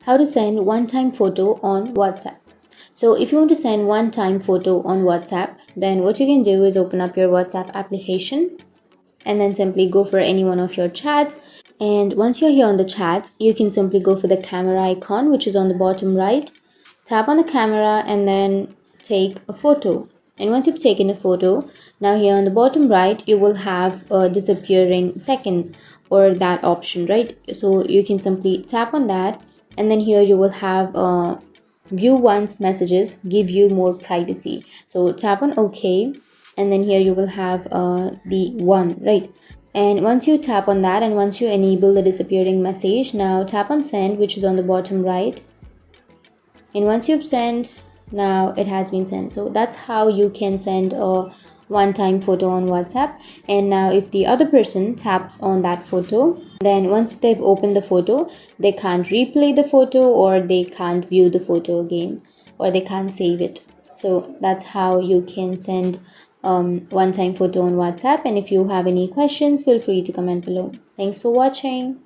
how to send one-time photo on WhatsApp. So if you want to send one-time photo on WhatsApp, then what you can do is open up your WhatsApp application and then simply go for any one of your chats. And once you're here on the chats, you can simply go for the camera icon, which is on the bottom right. Tap on the camera and then take a photo. And once you've taken a photo, now here on the bottom right, you will have disappearing seconds or that option, right? So you can simply tap on that, and then here you will have view once messages give you more privacy. So tap on OK, and then here you will have the one, right? And once you tap on that and once you enable the disappearing message, now tap on send, which is on the bottom right. And once you've sent, now it has been sent. So that's how you can send a one-time photo on WhatsApp. And now if the other person taps on that photo, then once they've opened the photo, they can't replay the photo, or they can't view the photo again, or they can't save it. So that's how you can send one-time photo on WhatsApp. And if you have any questions, feel free to comment below. Thanks for watching.